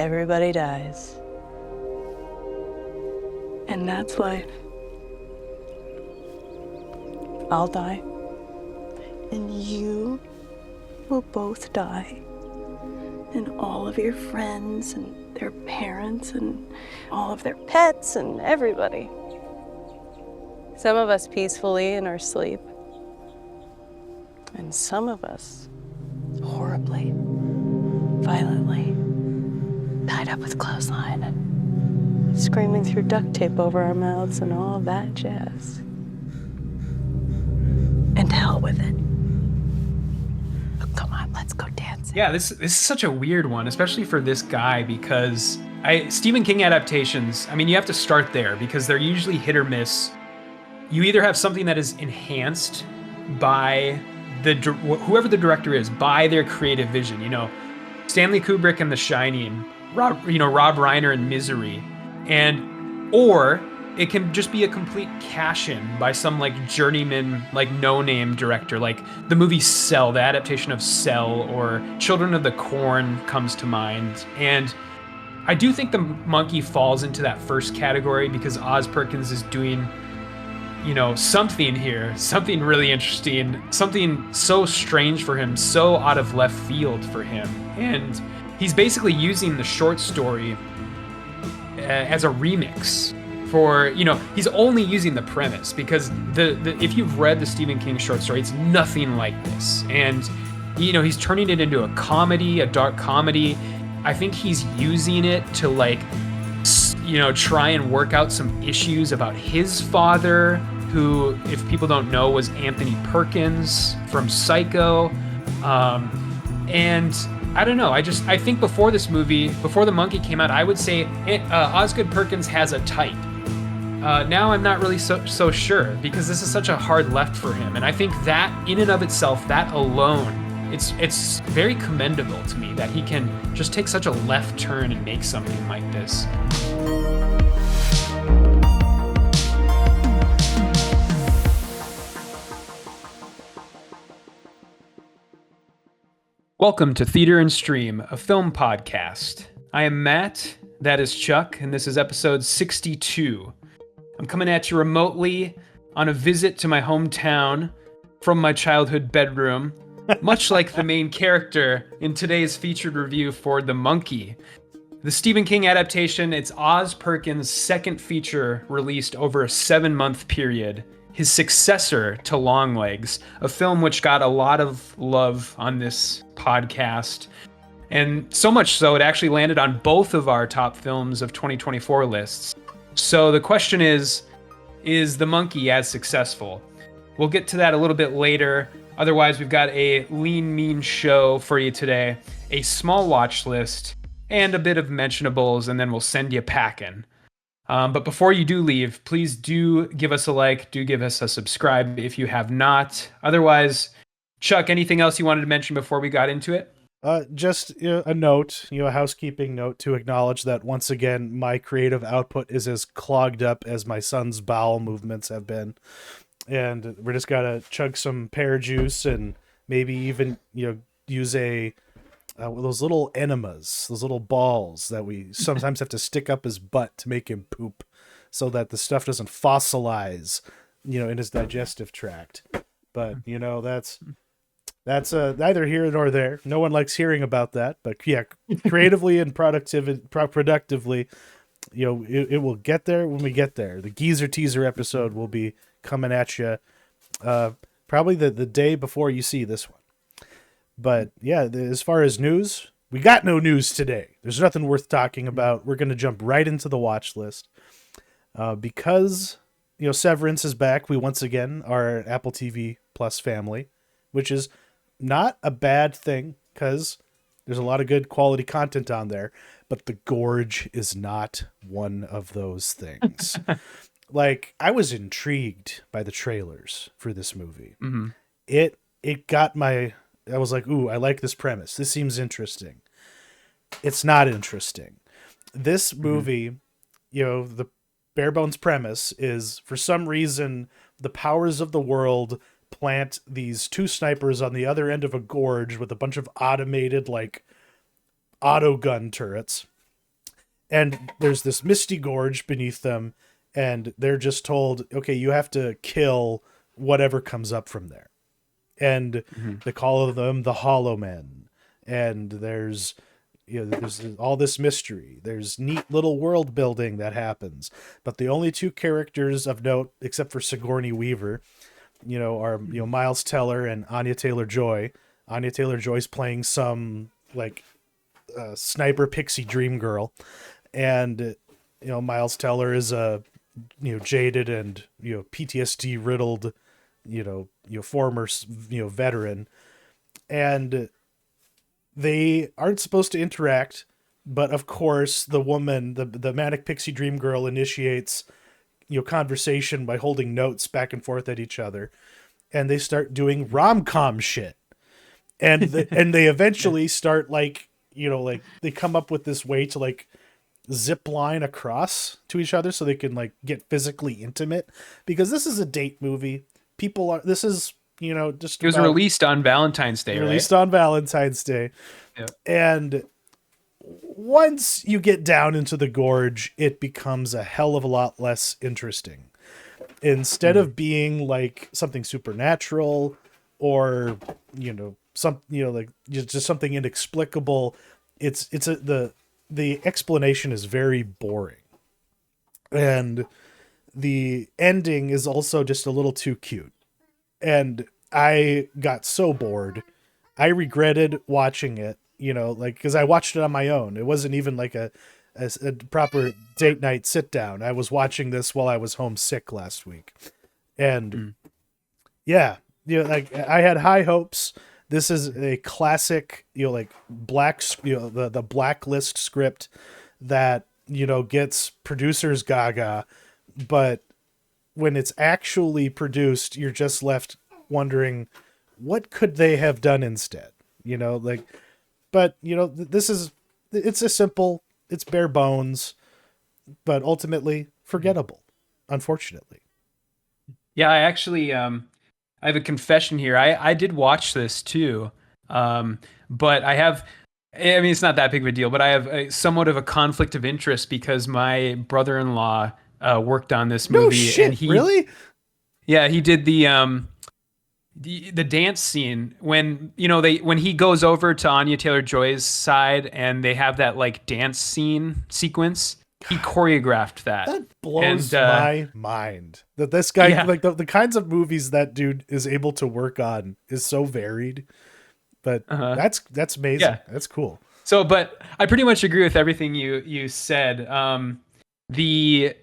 everybody dies. And that's life. I'll die. And you will both die. And all of your friends and their parents and all of their pets and everybody. Some of us peacefully in our sleep. And some of us horribly, violently, tied up with clothesline and screaming through duct tape over our mouths and all that jazz. And to hell with it. Oh, come on, let's go dancing. Yeah, this is such a weird one, especially for this guy, because Stephen King adaptations, I mean, you have to start there because they're usually hit or miss. You either have something that is enhanced by whoever the director is, by their creative vision. You know, Stanley Kubrick in The Shining, Rob Reiner in Misery, or it can just be a complete cash-in by some like journeyman, like no-name director, like the movie Cell, the adaptation of Cell, or Children of the Corn comes to mind. And I do think The Monkey falls into that first category because Oz Perkins is doing, you know, something here, something really interesting, something so strange for him, so out of left field for him. And he's basically using the short story as a remix for, you know, he's only using the premise because if you've read the Stephen King short story, it's nothing like this. And, you know, he's turning it into a comedy, a dark comedy. I think he's using it to, like, you know, try and work out some issues about his father, who, if people don't know, was Anthony Perkins from Psycho. And I don't know. I think before this movie, before The Monkey came out, I would say Osgood Perkins has a type. Now I'm not really so sure because this is such a hard left for him. And I think that in and of itself, that alone, it's very commendable to me that he can just take such a left turn and make something like this. Welcome to Theater and Stream, a film podcast. I am Matt, that is Chuck, and this is episode 62. I'm coming at you remotely on a visit to my hometown from my childhood bedroom, much like the main character in today's featured review for The Monkey. The Stephen King adaptation, it's Oz Perkins' second feature released over a 7-month period. His successor to Longlegs, a film which got a lot of love on this podcast. And so much so, it actually landed on both of our top films of 2024 lists. So the question is The Monkey as successful? We'll get to that a little bit later. Otherwise, we've got a lean, mean show for you today, a small watch list, and a bit of mentionables, and then we'll send you packing. But before you do leave, please do give us a like, do give us a subscribe if you have not. Otherwise, Chuck, anything else you wanted to mention before we got into it? Just a note, a housekeeping note to acknowledge that once again, my creative output is as clogged up as my son's bowel movements have been. And we're just gotta chug some pear juice and maybe even, use those little enemas, those little balls that we sometimes have to stick up his butt to make him poop so that the stuff doesn't fossilize, in his digestive tract. But, that's neither here nor there. No one likes hearing about that. But yeah, creatively and productively, it will get there when we get there. The Geezer Teaser episode will be coming at you probably the day before you see this one. But yeah, as far as news, we got no news today. There's nothing worth talking about. We're going to jump right into the watch list. Because, Severance is back, we once again are an Apple TV Plus family, which is not a bad thing because there's a lot of good quality content on there, but the Gorge is not one of those things. Like, I was intrigued by the trailers for this movie. Mm-hmm. It got I was like, ooh, I like this premise. This seems interesting. It's not interesting. This movie, the bare bones premise is, for some reason, the powers of the world plant these two snipers on the other end of a gorge with a bunch of automated, auto gun turrets. and there's this misty gorge beneath them, and they're just told, okay, you have to kill whatever comes up from there. And Mhm. they call them the Hollow Men. And there's there's all this mystery. There's neat little world building that happens. But the only two characters of note, except for Sigourney Weaver, are Miles Teller and Anya Taylor-Joy. Anya Taylor-Joy's playing some like sniper pixie dream girl, and Miles Teller is a jaded and PTSD riddled former veteran, and they aren't supposed to interact, but of course the woman, the manic pixie dream girl, initiates conversation by holding notes back and forth at each other, and they start doing rom-com shit, and and they eventually start like they come up with this way to like zip line across to each other so they can like get physically intimate, because this is a date movie. This is just It was released on Valentine's Day, released right? on Valentine's Day. Yeah. And once you get down into the gorge, it becomes a hell of a lot less interesting. Instead of being like something supernatural or like just something inexplicable, the explanation is very boring, and the ending is also just a little too cute. And I got so bored. I regretted watching it, because I watched it on my own. It wasn't even like a proper date night sit down. I was watching this while I was homesick last week. And yeah, like I had high hopes. This is a classic, like the Blacklist script that, gets producers gaga, but when it's actually produced, you're just left wondering, what could they have done instead? But it's bare bones, but ultimately forgettable, unfortunately. Yeah, I actually I have a confession here. I did watch this too. But I mean, it's not that big of a deal, but I have somewhat of a conflict of interest because my brother-in-law worked on this No movie, shit, and really? yeah, he did the dance scene when when he goes over to Anya Taylor-Joy's side and they have that like dance scene sequence. He choreographed that. That blows And my mind. That this guy, yeah. like the kinds of movies that dude is able to work on is so varied. But Uh-huh. that's amazing. Yeah. That's cool. So, but I pretty much agree with everything you said. The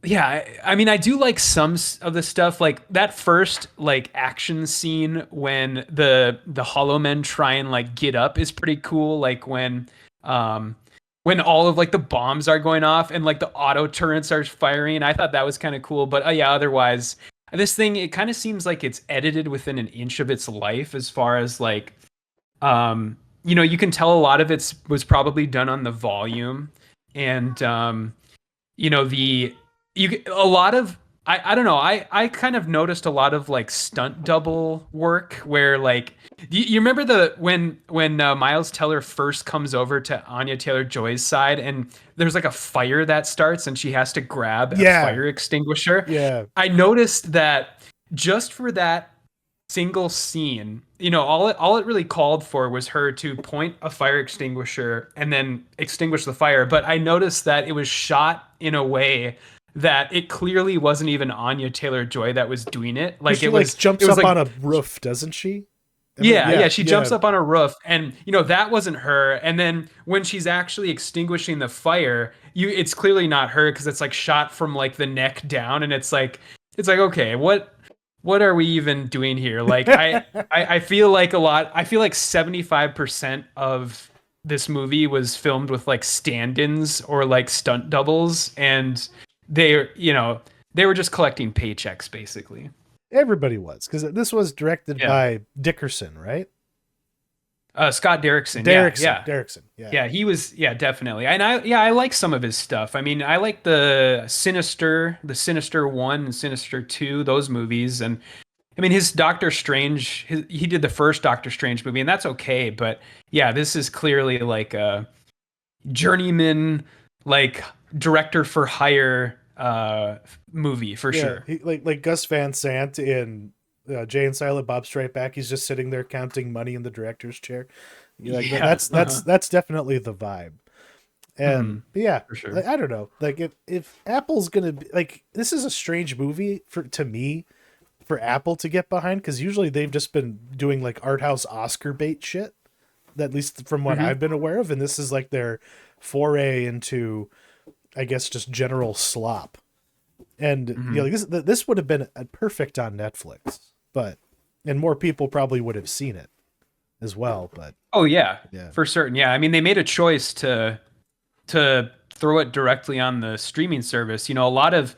Yeah, I mean, I do like some of the stuff, like that first like action scene when the Hollow Men try and like get up is pretty cool. Like when all of like the bombs are going off and like the auto turrets are firing. I thought that was kind of cool. But yeah, otherwise, this thing, it kind of seems like it's edited within an inch of its life as far as like you can tell a lot of it was probably done on the volume, and the a lot of I don't know, I kind of noticed a lot of like stunt double work where like you remember when Miles Teller first comes over to Anya Taylor-Joy's side and there's like a fire that starts and she has to grab a fire extinguisher. Yeah. I noticed that just for that single scene, all it really called for was her to point a fire extinguisher and then extinguish the fire. But I noticed that it was shot in a way that it clearly wasn't even Anya Taylor-Joy that was doing it. Like She jumps it was up like, on a roof, doesn't she? yeah, she jumps up on a roof, and that wasn't her. And then when she's actually extinguishing the fire, it's clearly not her because it's like shot from like the neck down, and it's like okay, what are we even doing here? Like I feel like I feel like 75% of this movie was filmed with like stand-ins or like stunt doubles, and they were just collecting paychecks basically. Everybody was, because this was directed by Dickerson, right? Scott Derrickson. Derrickson. Yeah. Yeah, he was. Yeah, definitely. And I like some of his stuff. I mean, I like the Sinister 1 and Sinister 2, those movies. And I mean, his Doctor Strange, he did the first Doctor Strange movie, and that's okay. But yeah, this is clearly like a journeyman like director for hire movie for Yeah, sure. he, like Gus Van Sant in Jay and Silent Bob Strike Back. He's just sitting there counting money in the director's chair. You're like Yeah. that's definitely the vibe. And Mhm. but yeah, For sure. like, I don't know. Like if Apple's gonna be like, this is a strange movie for to me for Apple to get behind, because usually they've just been doing like art house Oscar bait shit. At least from what Mhm. I've been aware of, and this is like their foray into, I guess, just general slop. And you know, Mhm. like this would have been perfect on Netflix, but and more people probably would have seen it as well. But Oh yeah, yeah, for certain. Yeah, I mean they made a choice to throw it directly on the streaming service. You know, a lot of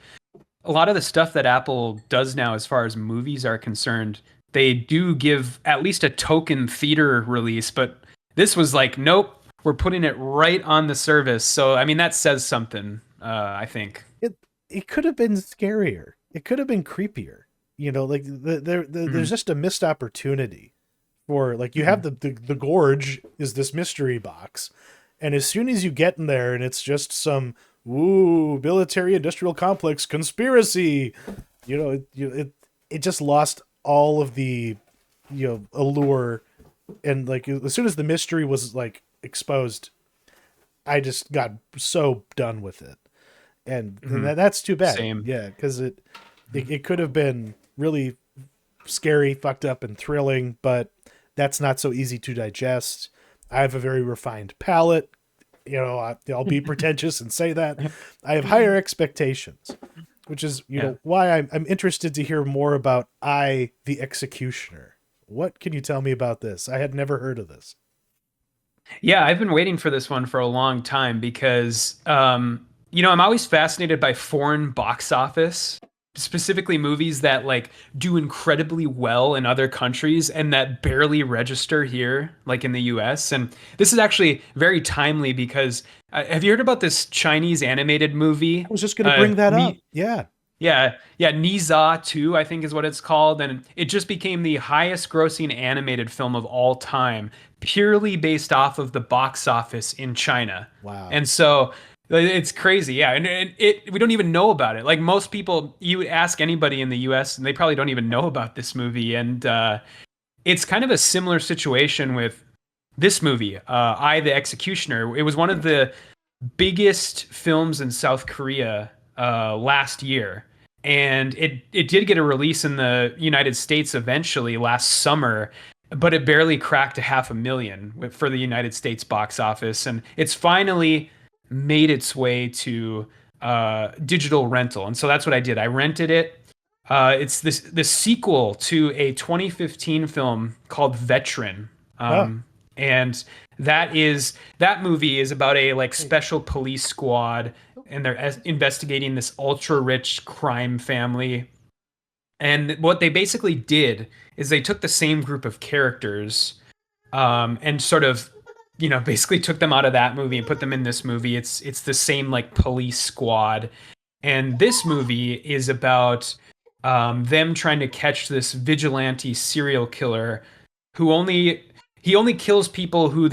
the stuff that Apple does now as far as movies are concerned, they do give at least a token theater release, but this was like, nope, we're putting it right on the service. So I mean that says something, I think. it it could have been scarier. It could have been creepier. You know, like there's Mhm. just a missed opportunity for, like, you have Mhm. the Gorge is this mystery box, and as soon as you get in there and it's just some woo military industrial complex conspiracy, you know, it just lost all of the, you know, allure. And like as soon as the mystery was like exposed, I just got so done with it. And Mhm. that's too bad. Same. Yeah, because it could have been really scary, fucked up, and thrilling, but that's not so easy to digest. I have a very refined palate. You know, I'll be pretentious and say that I have higher expectations, which is, you Yeah. know, why I'm interested to hear more about the Executioner. What can you tell me about this? I had never heard of this. Yeah, I've been waiting for this one for a long time because, you know, I'm always fascinated by foreign box office, specifically movies that like do incredibly well in other countries and that barely register here, like in the US. And this is actually very timely because have you heard about this Chinese animated movie? I was just going to bring that up. Me, Yeah. yeah, Niza 2, I think is what it's called, and it just became the highest grossing animated film of all time, purely based off of the box office in China. Wow. And so it's crazy, yeah, and it we don't even know about it. Like most people, you ask anybody in the US, and they probably don't even know about this movie, and it's kind of a similar situation with this movie, I the Executioner. It was one of the biggest films in South Korea last year, and it did get a release in the United States eventually last summer, but it barely cracked a 500,000 for the United States box office, and it's finally made its way to digital rental, and so that's what I did. I rented it. It's this sequel to a 2015 film called Veteran. Huh. And that movie is about a like special police squad, and they're investigating this ultra rich crime family. And what they basically did is they took the same group of characters, and sort of, you know, basically took them out of that movie and put them in this movie. It's the same like police squad, and this movie is about them trying to catch this vigilante serial killer who only he only kills people who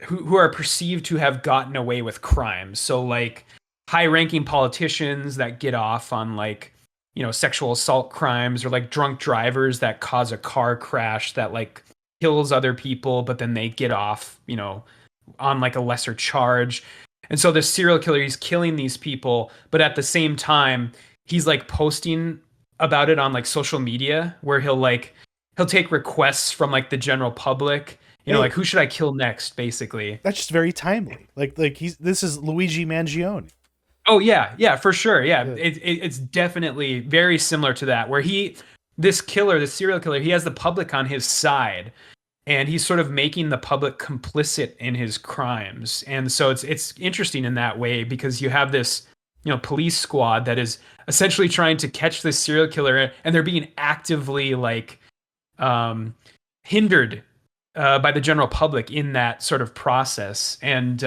who are perceived to have gotten away with crimes. So like high-ranking politicians that get off on like, you know, sexual assault crimes, or like drunk drivers that cause a car crash that like kills other people, but then they get off, you know, on like a lesser charge. And so the serial killer, he's killing these people, but at the same time, he's like posting about it on like social media where he'll take requests from like the general public, you know, Hey, like who should I kill next, basically. that's just very timely. Like this is Luigi Mangione. Oh yeah, yeah, for sure. Yeah, Yeah. it's definitely very similar to that, where this killer, this serial killer, he has the public on his side, and he's sort of making the public complicit in his crimes. And so it's interesting in that way because you have this, you know, police squad that is essentially trying to catch this serial killer, and they're being actively like um, hindered by the general public in that sort of process. And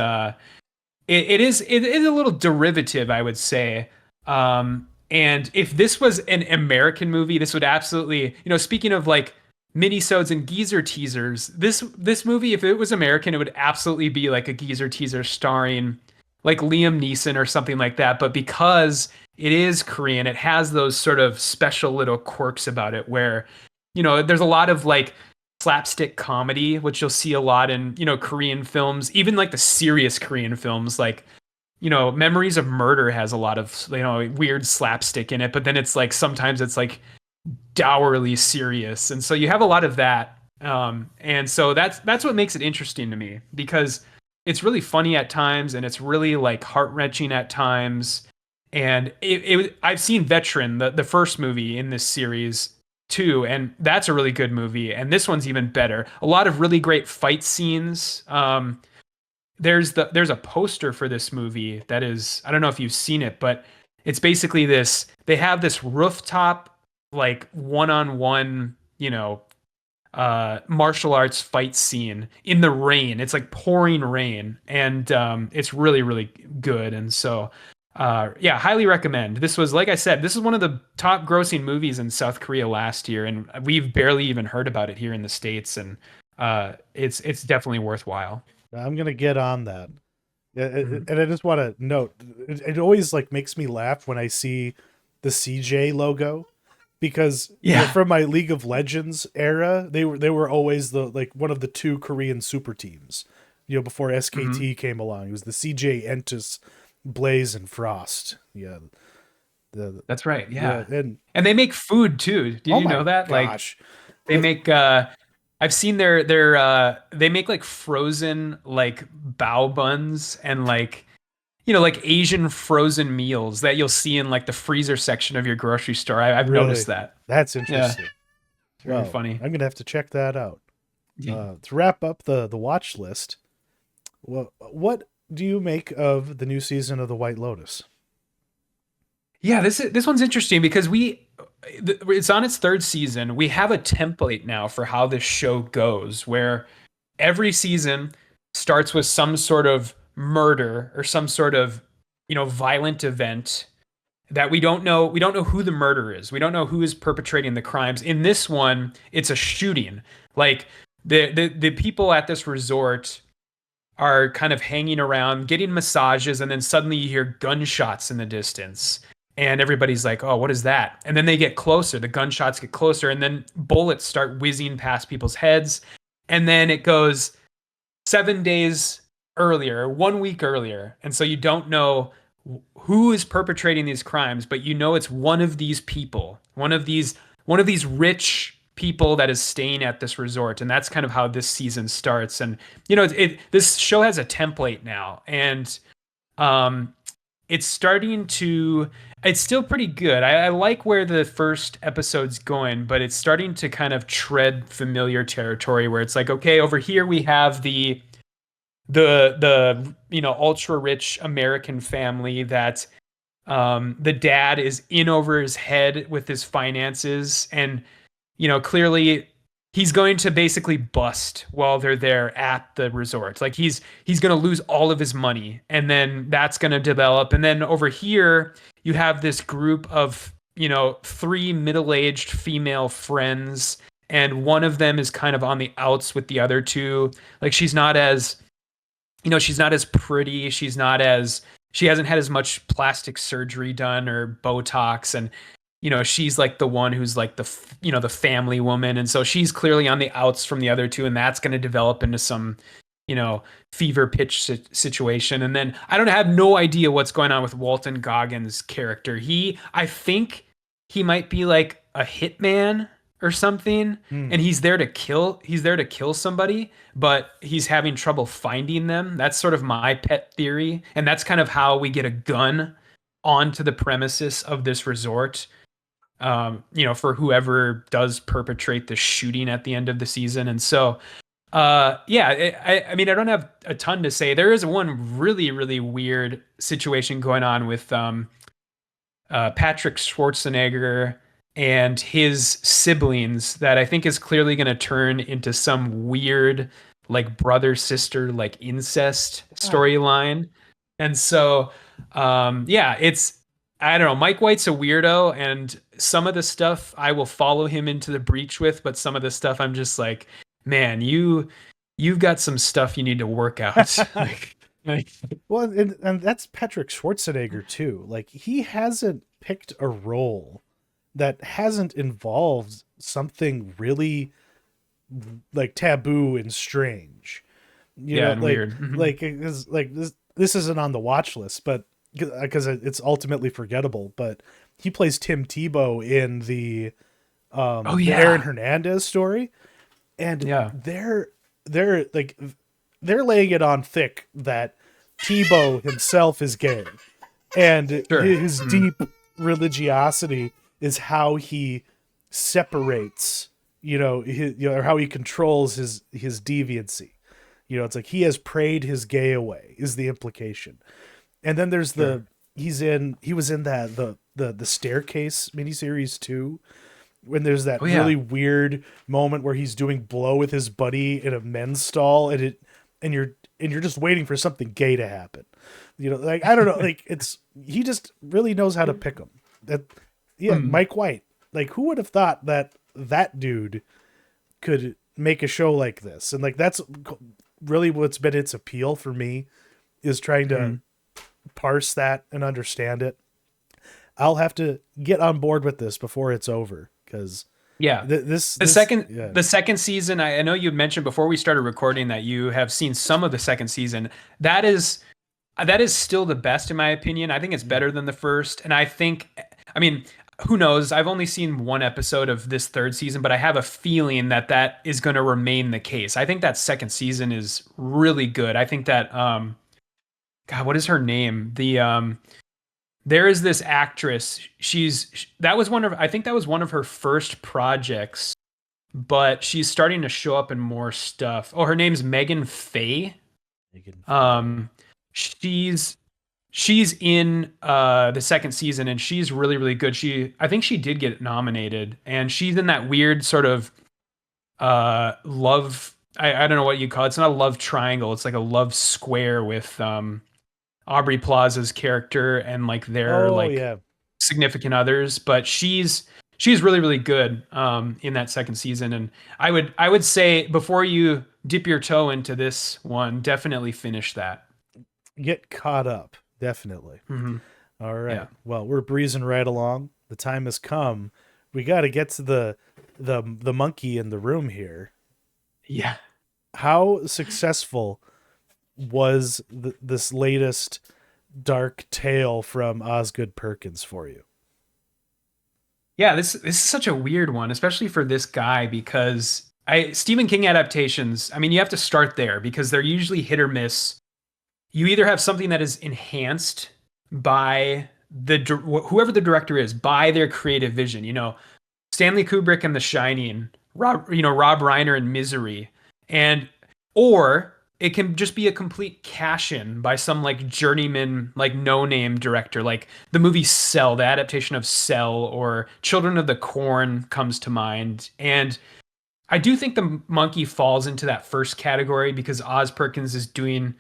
it is a little derivative, I would say. And if this was an American movie, this would absolutely, you know, speaking of like minisodes and geezer teasers, this movie, if it was American, it would absolutely be like a geezer teaser starring like Liam Neeson or something like that. But because it is Korean, it has those sort of special little quirks about it where, there's a lot of like slapstick comedy, which you'll see a lot in, Korean films, even like the serious Korean films, like, Memories of Murder has a lot of, weird slapstick in it, but then it's like sometimes it's like dourly serious. And so you have a lot of that. And so that's what makes it interesting to me, because it's really funny at times and it's really like heart-wrenching at times. And I've seen Veteran, the first movie in this series too, and that's a really good movie. And this one's even better. A lot of really great fight scenes. There's a poster for this movie that is, I don't know if you've seen it, but it's basically they have this rooftop, like one-on-one, martial arts fight scene in the rain. It's like pouring rain, and it's really, really good. And so, yeah, highly recommend. This was, like I said, this is one of the top grossing movies in South Korea last year, and we've barely even heard about it here in the States. And it's definitely worthwhile. I'm gonna get on that. And I just want to note, it always like makes me laugh when I see the CJ logo, because from my League of Legends era, they were always the like one of the two Korean super teams. Before SKT came along, it was the CJ Entus, Blaze, and Frost. Yeah, that's right. Yeah, and they make food too. Did you know that? Gosh. Like they make. I've seen their they make like frozen like bao buns and like like Asian frozen meals that you'll see in like the freezer section of your grocery store. I've Really? noticed that. That's interesting. Yeah. Very funny. I'm gonna have to check that out. Yeah. To wrap up the watch list, what do you make of the new season of the White Lotus? Yeah, this one's interesting because it's on its third season. We have a template now for how this show goes, where every season starts with some sort of murder or some sort of, violent event that we don't know. We don't know who the murderer is. We don't know who is perpetrating the crimes. In this one, it's a shooting. Like the people at this resort are kind of hanging around, getting massages, and then suddenly you hear gunshots in the distance. And everybody's like, oh, what is that? And then they get closer. The gunshots get closer. And then bullets start whizzing past people's heads. And then it goes 7 days earlier, 1 week earlier. And so you don't know who is perpetrating these crimes, but it's one of these people, one of these rich people that is staying at this resort. And that's kind of how this season starts. And, this show has a template now. And, it's still pretty good. I like where the first episode's going, but it's starting to kind of tread familiar territory where it's like, okay, over here we have the ultra rich American family that the dad is in over his head with his finances, and clearly he's going to basically bust while they're there at the resort. Like he's going to lose all of his money, and then that's going to develop. And then over here, you have this group of, 3 middle-aged female friends, and one of them is kind of on the outs with the other two. Like she's not as pretty. She hasn't had as much plastic surgery done or Botox, and she's like the one who's like the family woman. And so she's clearly on the outs from the other two. And that's going to develop into some, fever pitch situation. And then I have no idea what's going on with Walton Goggins' character. I think he might be like a hitman or something. And he's there to kill somebody, but he's having trouble finding them. That's sort of my pet theory. And that's kind of how we get a gun onto the premises of this resort. For whoever does perpetrate the shooting at the end of the season. And so, I don't have a ton to say. There is one really, really weird situation going on with Patrick Schwarzenegger and his siblings that I think is clearly going to turn into some weird, like brother-sister, like incest storyline. And so, I don't know. Mike White's a weirdo, and some of the stuff I will follow him into the breach with, but some of the stuff I'm just like, man, you've got some stuff you need to work out. Well, and that's Patrick Schwarzenegger too. Like he hasn't picked a role that hasn't involved something really like taboo and strange. You Yeah, know, and weird. Mhm. like this isn't on the watch list, but because it's ultimately forgettable. But he plays Tim Tebow in Oh the Aaron yeah, Hernandez story, and yeah, they're like they're laying it on thick that Tebow himself is gay, and sure. his Mhm. deep religiosity is how he separates, or how he controls his deviancy. It's like he has prayed his gay away is the implication. And then there's Sure. he was in that the staircase miniseries too, when there's that Oh yeah. really weird moment where he's doing blow with his buddy in a men's stall, and you're just waiting for something gay to happen. Like I don't know, like he just really knows how to pick them. That Yeah, Mm. Mike White. Like who would have thought that dude could make a show like this? And like that's really what's been its appeal for me, is trying to Mhm. parse that and understand it. I'll have to get on board with this before it's over, because Yeah. The this second yeah. the second season, I know you mentioned before we started recording that you have seen some of the second season. That is that is still the best in my opinion. I think it's better than the first, and I mean, who knows? I've only seen one episode of this third season, but I have a feeling that that is going to remain the case. I think that second season is really good. I think that God, what is her name? There is this actress. That was one of I think that was one of her first projects, but she's starting to show up in more stuff. Oh, her name's Megan Faye. Megan Faye. Um, she's she's in the second season and she's really really good. I think she did get nominated and she's in that weird sort of love I don't know what you call it. It's not a love triangle. It's like a love square with Aubrey Plaza's character and like their Oh like yeah. significant others, but she's really really good in that second season and I would say before you dip your toe into this one, definitely finish that. Get caught up, definitely. Hmm. All Yeah. right. Well, we're breezing right along. The time has come. We got to get to the monkey in the room here. Yeah. How successful was this latest dark tale from Osgood Perkins for you? Yeah, this is such a weird one, especially for this guy because I Stephen King adaptations, I mean, you have to start there because they're usually hit or miss. You either have something that is enhanced by whoever the director is, by their creative vision, Stanley Kubrick and The Shining, Rob Reiner and Misery, and or it can just be a complete cash in by some like journeyman, like no name director, like the movie Cell, the adaptation of Cell, or Children of the Corn comes to mind. And I do think the monkey falls into that first category because Oz Perkins is doing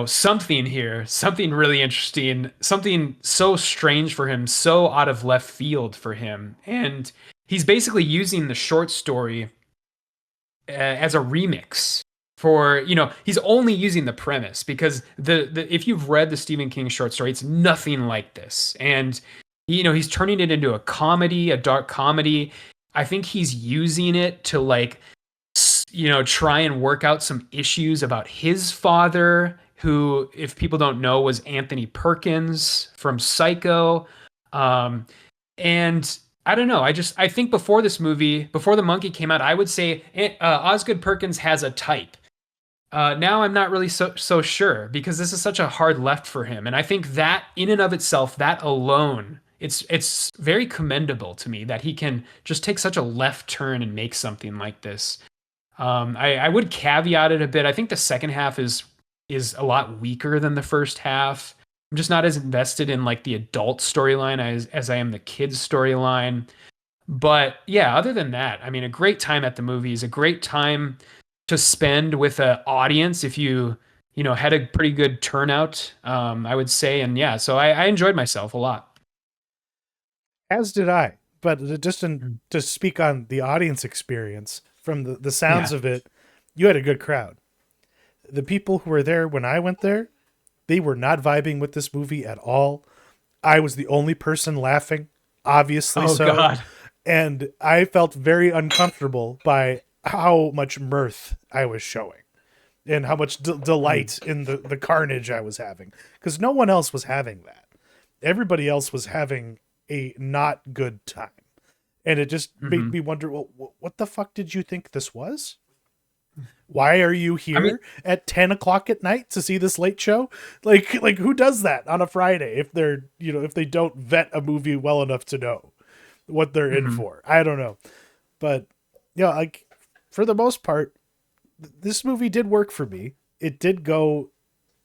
something here, something really interesting, something so strange for him, so out of left field for him. And he's basically using the short story as a remix for, he's only using the premise because the if you've read the Stephen King short story, it's nothing like this. And he's turning it into a comedy, a dark comedy. I think he's using it to like try and work out some issues about his father, who, if people don't know, was Anthony Perkins from Psycho. Um, and I don't know. I think before this movie, before The Monkey came out, I would say Osgood Perkins has a type. Now I'm not really so sure because this is such a hard left for him, and I think that in and of itself, that alone, it's very commendable to me that he can just take such a left turn and make something like this. I would caveat it a bit. I think the second half is a lot weaker than the first half. I'm just not as invested in like the adult storyline as I am the kids storyline. But yeah, other than that, I mean, a great time at the movies, a great time to spend with an audience if you had a pretty good turnout, I would say. And yeah, so I enjoyed myself a lot. As did I. But Mm. to speak on the audience experience, from the sounds Yeah. of it, you had a good crowd. The people who were there when I went there, they were not vibing with this movie at all. I was the only person laughing, obviously Oh so. God. And I felt very uncomfortable by how much mirth I was showing and how much delight in the carnage I was having. Because no one else was having that. Everybody else was having a not good time. And it just made me wonder, well, what the fuck did you think this was? Why are you here I mean, at 10 o'clock at night to see this late show? Like who does that on a Friday if they're, if they don't vet a movie well enough to know what they're in for? I don't know. But yeah, like for the most part, this movie did work for me. It did go,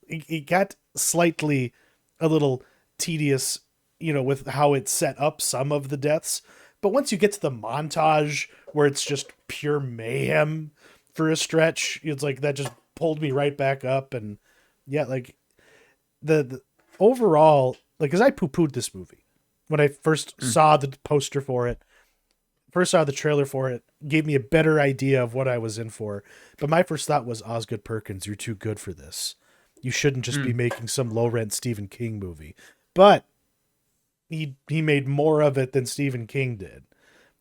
it got slightly a little tedious, with how it set up some of the deaths. But once you get to the montage where it's just pure mayhem for a stretch, it's like that just pulled me right back up. And yeah, like the overall, like, cause I poo-pooed this movie when I first saw the poster for it, first saw the trailer for it, gave me a better idea of what I was in for. But my first thought was, Osgood Perkins, you're too good for this. You shouldn't just be making some low rent Stephen King movie. But he made more of it than Stephen King did,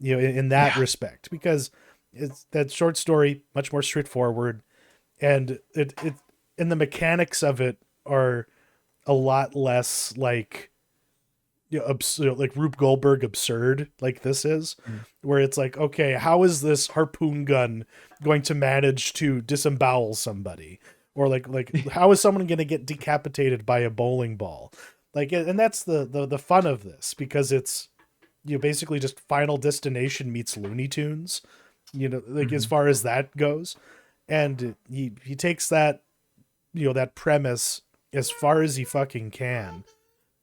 in that respect, because it's that short story, much more straightforward, and it and the mechanics of it are a lot less like, like Rube Goldberg absurd, like this is, where it's like, okay, how is this harpoon gun going to manage to disembowel somebody, or like how is someone going to get decapitated by a bowling ball? Like, and that's the fun of this, because it's, basically just Final Destination meets Looney Tunes, as far as that goes. And he takes that, that premise as far as he fucking can.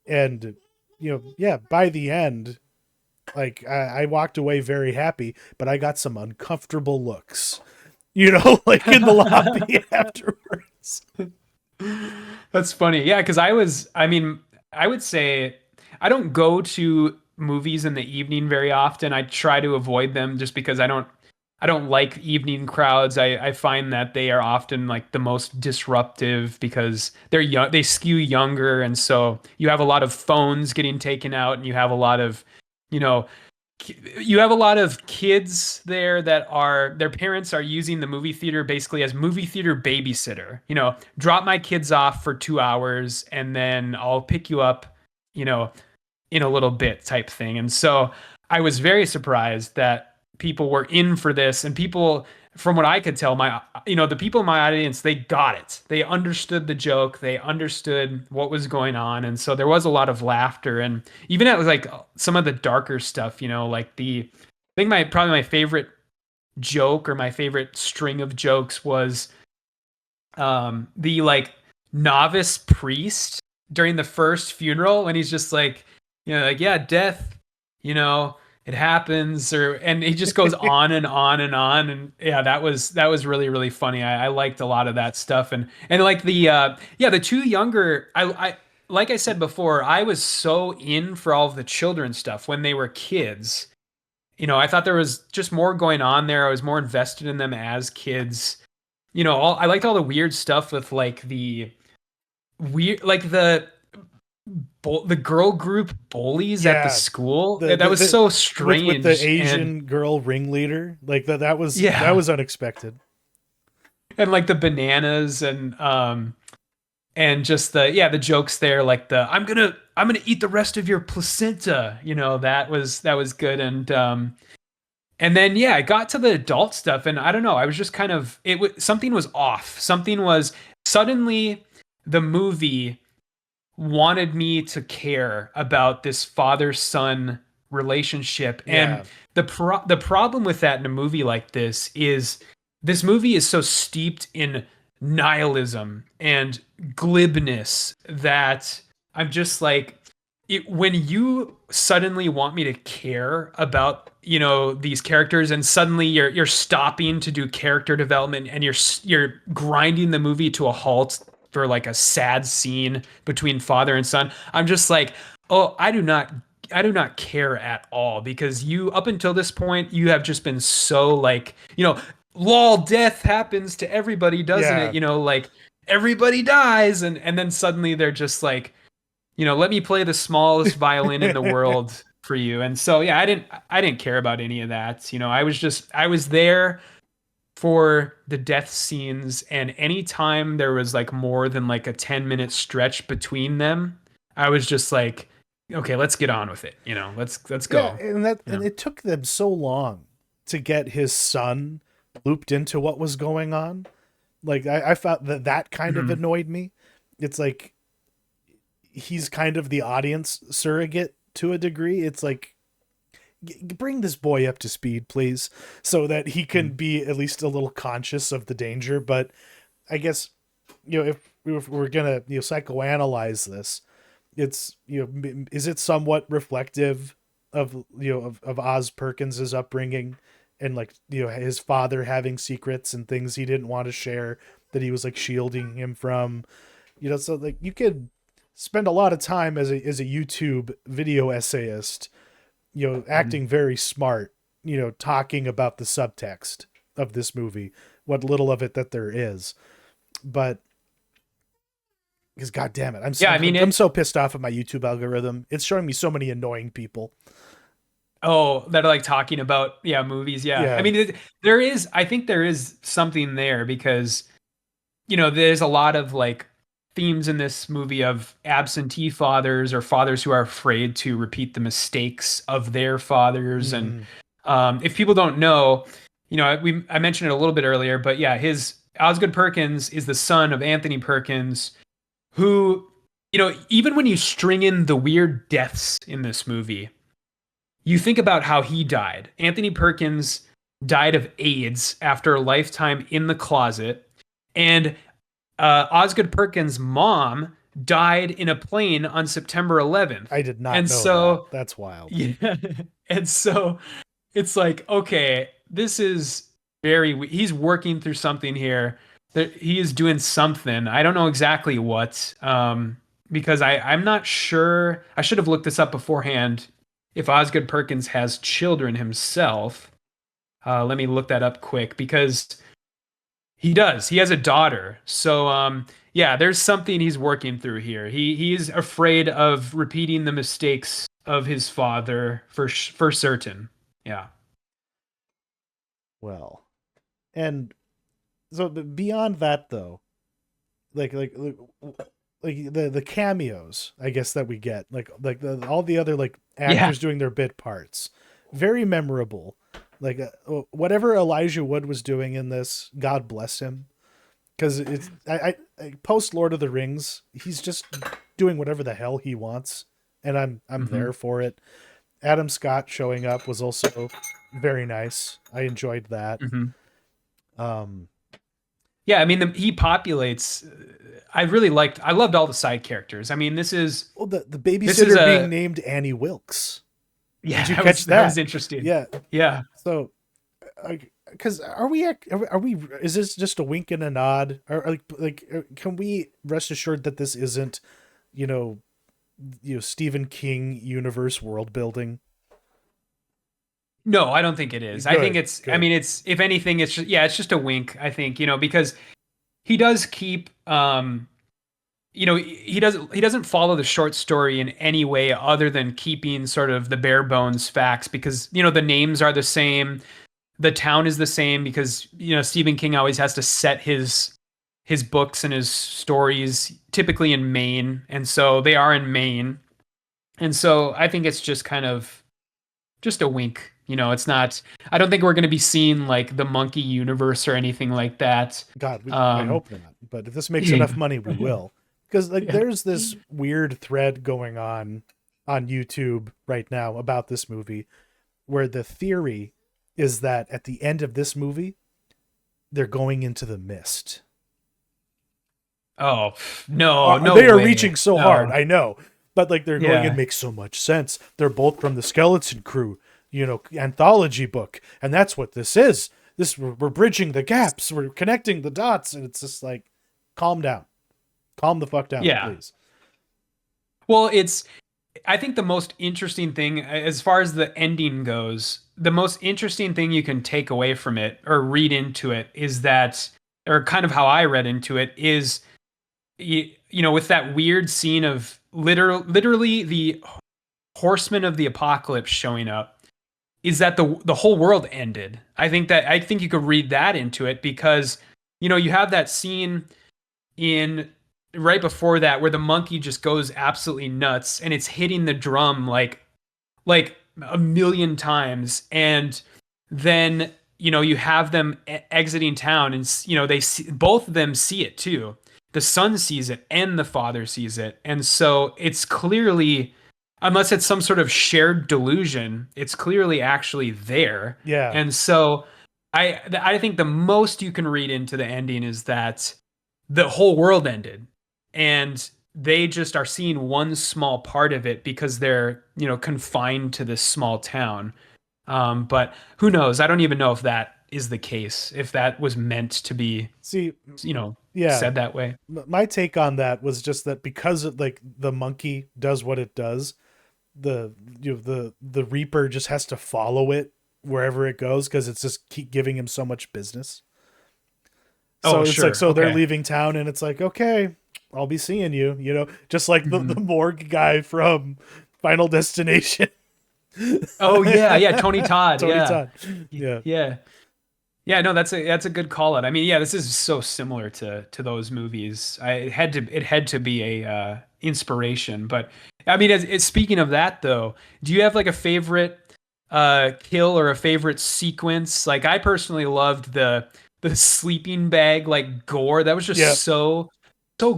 And, yeah, by the end, like I walked away very happy, but I got some uncomfortable looks, like in the lobby afterwards. That's funny. Yeah, because I would say I don't go to movies in the evening very often. I try to avoid them just because I don't like evening crowds. I find that they are often like the most disruptive because they're young, they skew younger, and so you have a lot of phones getting taken out, and you have a lot of, you know, you have a lot of kids there that are their parents are using the movie theater basically as movie theater babysitter. Drop my kids off for 2 hours and then I'll pick you up, in a little bit type thing. And so I was very surprised that people were in for this, and people, from what I could tell, the people in my audience, they got it. They understood the joke. They understood what was going on. And so there was a lot of laughter. And even at like some of the darker stuff, like I think probably my favorite joke or my favorite string of jokes was the like novice priest during the first funeral when he's just like, like, yeah, death, it happens, and he just goes on and on and on. And yeah, that was really, really funny. I liked a lot of that stuff. And like the two younger, I like I said before, I was so in for all of the children's stuff when they were kids. I thought there was just more going on there. I was more invested in them as kids. I liked all the weird stuff with like the weird, like the girl group bullies at the school. That was so strange. With the Asian girl ringleader, like that was unexpected. And like the bananas and just the jokes there, like I'm gonna eat the rest of your placenta. That was good. And then I got to the adult stuff, and I don't know, I was just kind of something was off. Something was suddenly the movie wanted me to care about this father-son relationship. And the problem with that in a movie like this movie is so steeped in nihilism and glibness that I'm just like, when you suddenly want me to care about these characters, and suddenly you're stopping to do character development, and you're grinding the movie to a halt for like a sad scene between father and son, I'm just like, oh, I do not care at all, because you, up until this point, you have just been so like, lol, death happens to everybody, doesn't it? Yeah. You know, like everybody dies, and then suddenly they're just like, you know, let me play the smallest violin in the world for you. And so yeah, I didn't care about any of that. You know, I was there for the death scenes, and anytime there was like more than like a 10-minute stretch between them, I was just like, okay, let's get on with it. You know, let's Yeah, go. and it took them so long to get his son looped into what was going on. Like I felt that kind of Mhm. annoyed me. It's like he's kind of the audience surrogate to a degree. It's like bring this boy up to speed, please, so that he can be at least a little conscious of the danger. But I guess if we're gonna psychoanalyze this, it's is it somewhat reflective of of Oz Perkins's upbringing and like his father having secrets and things he didn't want to share that he was like shielding him from, so like you could spend a lot of time as a YouTube video essayist, acting very smart, talking about the subtext of this movie, what little of it that there is. But because God damn it, Yeah, I mean I'm it. so pissed off at my YouTube algorithm. It's showing me so many annoying people. Oh, that are like talking about, yeah, movies. Yeah, I Yeah. mean there is. I think there is something there because you know there's a lot of like themes in this movie of absentee fathers or fathers who are afraid to repeat the mistakes of their fathers. And Mhm. if people don't know, you know, I mentioned it a little bit earlier, but yeah, his Osgood Perkins is the son of Anthony Perkins, who, you know, even when you string in the weird deaths in this movie, you think about how he died. Anthony Perkins died of AIDS after a lifetime in the closet, and Osgood Perkins' mom died in a plane on September 11th. I did not And know that. so, That's wild. yeah, and so it's like, okay, this is he's working through something here. He is doing something. I don't know exactly what, because I'm not sure. I should have looked this up beforehand. If Osgood Perkins has children himself, let me look that up quick because he does. He has a daughter. So, yeah, there's something he's working through here. He's afraid of repeating the mistakes of his father for certain. Yeah. Well, and so beyond that though, like the cameos, I guess that we get, all the other like Yeah. actors doing their bit parts, very memorable. Like whatever Elijah Wood was doing in this, God bless him, because it's I post Lord of the Rings, he's just doing whatever the hell he wants, and I'm Hmm. there for it. Adam Scott showing up was also very nice. I enjoyed that. Hmm. Um, Yeah. I mean, he populates. I loved all the side characters. I mean, well, the this is babysitter being a, named Annie Wilkes. yeah, Did you catch that was that? interesting. Yeah. Yeah. So, because are we? Is this just a wink and a nod? Or can we rest assured that this isn't, you know, Stephen King universe world building? No, I don't think it is. I think Good, it's, I good. mean, it's, if anything, it's just, yeah, it's just a wink, I think, you know, because he does keep, you know, he doesn't follow the short story in any way other than keeping sort of the bare bones facts because, you know, the names are the same. The town is the same because, you know, Stephen King always has to set his books and his stories typically in Maine. And so they are in Maine. And so I think it's just kind of just a wink. You know, it's not, I don't think we're going to be seeing like the monkey universe or anything like that. God, I Um, hope not. But if this makes yeah. enough money, we will. Because like Yeah. there's this weird thread going on YouTube right now about this movie, where the theory is that at the end of this movie, they're going into the mist. Oh, no, no They are way. reaching so hard, No. I know, but like they're going, it Yeah. makes so much sense. They're both from the Skeleton Crew, anthology book, and that's what this is. We're bridging the gaps, we're connecting the dots, and it's just like, calm down, calm the fuck down, Yeah. please. Well, I think the most interesting thing as far as the ending goes, the most interesting thing you can take away from it or read into it is that, or kind of how I read into it is, with that weird scene of literally the horsemen of the apocalypse showing up, is that the whole world ended. I think you could read that into it because, you have that scene in right before that where the monkey just goes absolutely nuts and it's hitting the drum like a million times, and then you have them exiting town, and they see, both of them see it too. The son sees it and the father sees it, and so it's clearly, unless it's some sort of shared delusion, it's clearly actually there. Yeah. And so I think the most you can read into the ending is that the whole world ended, and they just are seeing one small part of it because they're confined to this small town. But who knows? I don't even know if that is the case, if that was meant to be See, yeah, said that way. my take on that was just that because of, like, the monkey does what it does, the Reaper just has to follow it wherever it goes because it's just keep giving him so much business. So Oh, it's sure. like, so they're Okay. leaving town and it's like, okay, I'll be seeing you, just like the morgue guy from Final Destination. Oh yeah, yeah, Tony Todd. Tony Yeah. Todd. Yeah. Yeah. Yeah, no, that's a good call out. I mean, yeah, this is so similar to those movies. It had to be a inspiration. But I mean, speaking of that though, do you have like a favorite kill or a favorite sequence? Like I personally loved the sleeping bag like gore. That was just Yeah. so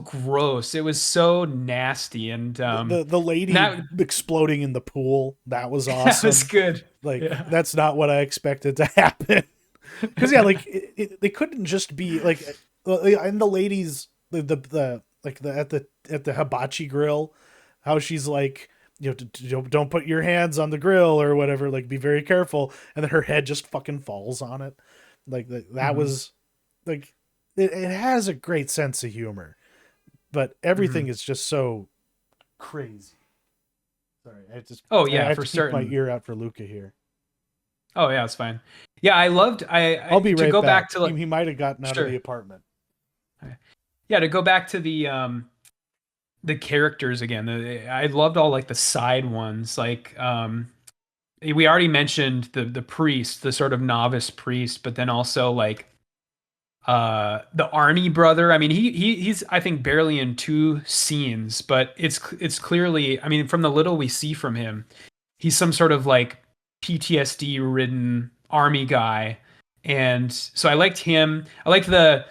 gross. It was so nasty, and The lady that exploding in the pool, that was that was awesome. good. Like, Yeah. that's not what I expected to happen. Because yeah, like they couldn't just be like, and the ladies, the like the at the hibachi grill, how she's like, don't put your hands on the grill or whatever, like be very careful, and then her head just fucking falls on it. Like that Mhm. was like, it has a great sense of humor, but everything Mhm. is just so crazy. Sorry, Oh I yeah, have for to keep my certain. ear out for Luca here. Oh yeah, it's fine. Yeah, I loved I'll be to right go back back. to like, He might have gotten out of the sure. apartment. Yeah, to go back to the characters again. I loved all like the side ones. Like we already mentioned the priest, the sort of novice priest, but then also like the army brother. I mean, he's I think barely in two scenes, but it's clearly, I mean, from the little we see from him, he's some sort of like PTSD ridden army guy. And so I liked him. I liked the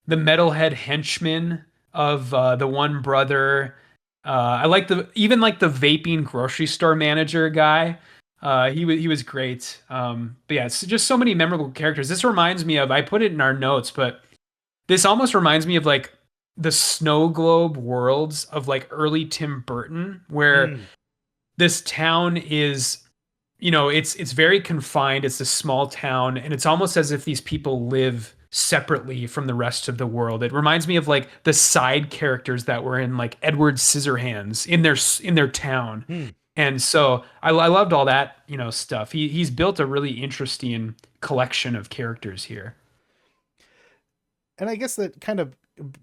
metalhead henchman of the one brother. I like the vaping grocery store manager guy. He was great. But yeah, it's just so many memorable characters. This reminds me of, I put it in our notes, but this almost reminds me of like the snow globe worlds of like early Tim Burton, where Mm. this town is, it's very confined. It's a small town, and it's almost as if these people live separately from the rest of the world. It reminds me of like the side characters that were in like Edward Scissorhands in their town. Hmm. And so I loved all that, stuff. He's built a really interesting collection of characters here. And I guess that kind of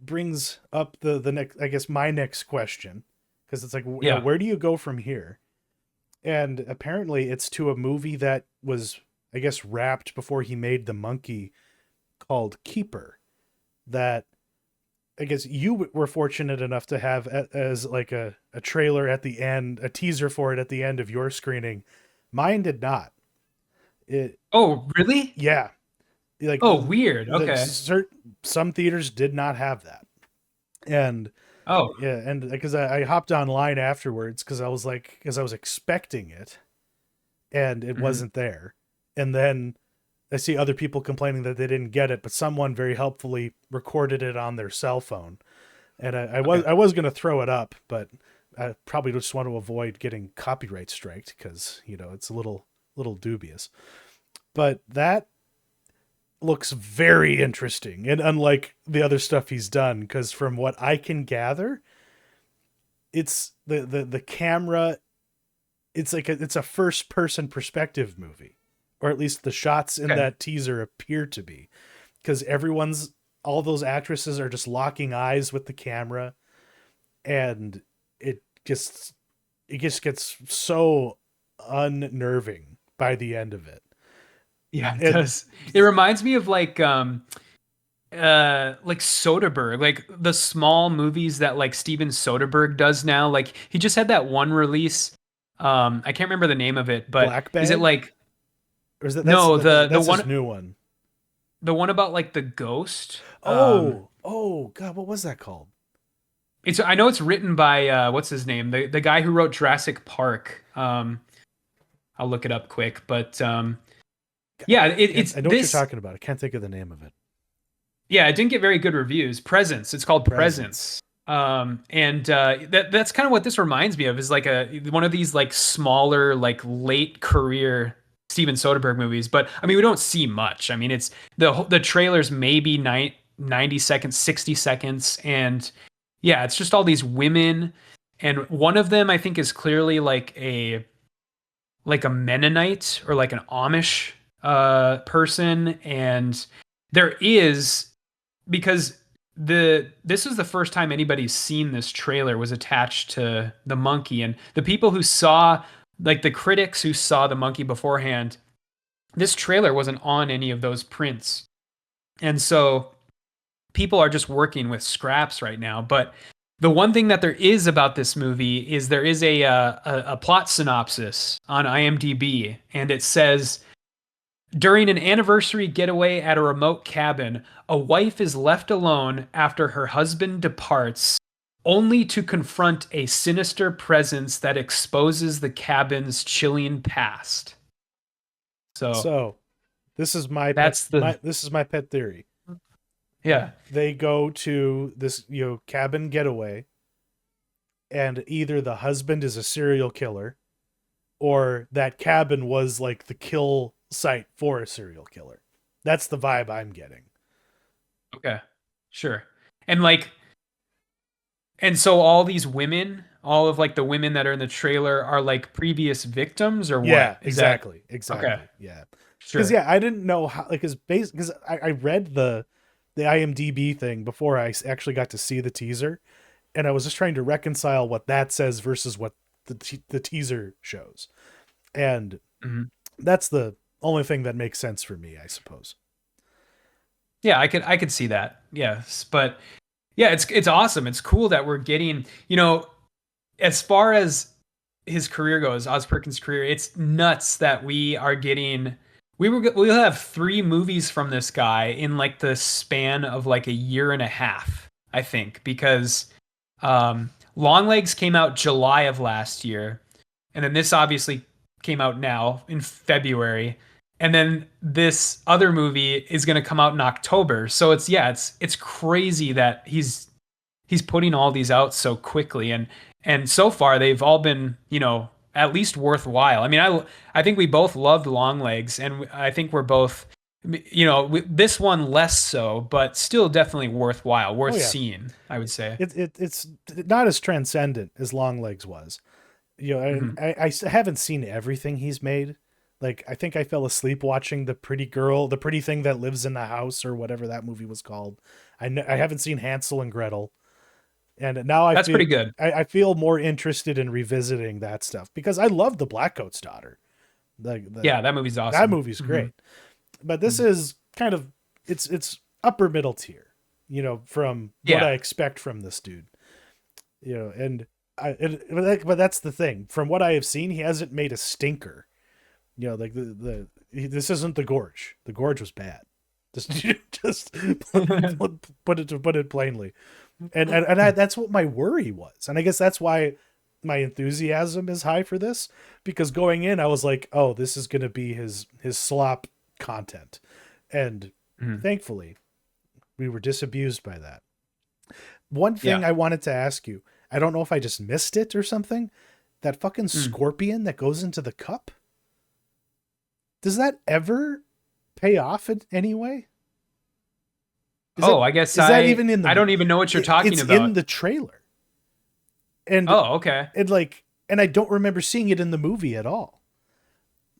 brings up the next, I guess, my next question, because it's like, Yeah. where do you go from here? And apparently it's to a movie that was, I guess, wrapped before he made The Monkey, called Keeper, that I guess you were fortunate enough to have as like a trailer at the end, a teaser for it at the end of your screening. Mine did not. It, Oh, really? yeah, like Oh, weird. Okay. some theaters did not have that. And Oh. yeah, and because I hopped online afterwards because I was like, because I was expecting it and it Mhm. wasn't there. And then I see other people complaining that they didn't get it, but someone very helpfully recorded it on their cell phone. And Okay. I was gonna throw it up, but I probably just want to avoid getting copyright striked because it's a little dubious. But that looks very interesting and unlike the other stuff he's done, because from what I can gather, it's the camera, it's like it's a first person perspective movie, or at least the shots in Okay. that teaser appear to be, because all those actresses are just locking eyes with the camera, and it just gets so unnerving by the end of it. Yeah, it And does. It reminds me of like Soderbergh, like the small movies that like Steven Soderbergh does now. Like he just had that one release. I can't remember the name of it, but Black is it Bag, like or is that no, the that's his one new one? the one about like the ghost? Oh God, what was that called? It's I know it's written by what's his name? The guy who wrote Jurassic Park. I'll look it up quick, but yeah, it's I know what you're this. talking about. I can't think of the name of it. Yeah, it didn't get very good reviews. Presence. It's called Presence. And that's kind of what this reminds me of, is like one of these like smaller, like late career Steven Soderbergh movies. But I mean, we don't see much. I mean, it's the trailers maybe 90 seconds, 60 seconds, and yeah, it's just all these women, and one of them I think is clearly like a Mennonite or like an Amish person, and there is, because this is the first time anybody's seen this trailer, was attached to the monkey, and the people who saw, like the critics who saw the monkey beforehand, this trailer wasn't on any of those prints, and so people are just working with scraps right now. But the one thing that there is about this movie is there is a plot synopsis on IMDb, and it says, during an anniversary getaway at a remote cabin, a wife is left alone after her husband departs, only to confront a sinister presence that exposes the cabin's chilling past. So this is my that's this is my pet theory. Yeah. They go to this, cabin getaway, and either the husband is a serial killer, or that cabin was like the kill site for a serial killer. That's the vibe I'm getting. Okay. Sure. And so all these women, all of like the women that are in the trailer are like previous victims, or what? Yeah, Is that exactly. okay? Yeah. Sure. Because I didn't know how, like, because I read the IMDb thing before I actually got to see the teaser, and I was just trying to reconcile what that says versus what the teaser shows, and that's the only thing that makes sense for me, I suppose. Yeah, I could see that. Yes, but yeah, it's awesome. It's cool that we're getting, as far as his career goes, Oz Perkins' career, it's nuts that we are getting. We'll have 3 movies from this guy in like the span of like a year and a half, I think, because Longlegs came out July of last year, and then this obviously came out now in February, and then this other movie is going to come out in October. So it's crazy that he's putting all these out so quickly, and so far they've all been, at least worthwhile. I mean, I think we both loved Longlegs, and I think we're both, this one less so, but still definitely worthwhile, worth seeing, I would say. It's not as transcendent as Longlegs was. I haven't seen everything he's made. Like, I think I fell asleep watching the pretty thing that lives in the house, or whatever that movie was called. I haven't seen Hansel and Gretel. And now That's pretty good. I feel more interested in revisiting that stuff, because I love The Blackcoat's Daughter. Yeah, that movie's awesome. That movie's great. But this is kind of, it's upper middle tier, from what I expect from this dude. But that's the thing. From what I have seen, he hasn't made a stinker. Like this isn't The Gorge. The Gorge was bad. Just put it plainly. And that's what my worry was. And I guess that's why my enthusiasm is high for this, because going in, I was like, oh, this is going to be his slop content. And thankfully we were disabused by that. One thing I wanted to ask you, I don't know if I just missed it or something, that fucking scorpion that goes into the cup, does that ever pay off in any way? I guess that even in the, I don't even know what you're talking about. It's in the trailer. And okay. And I don't remember seeing it in the movie at all.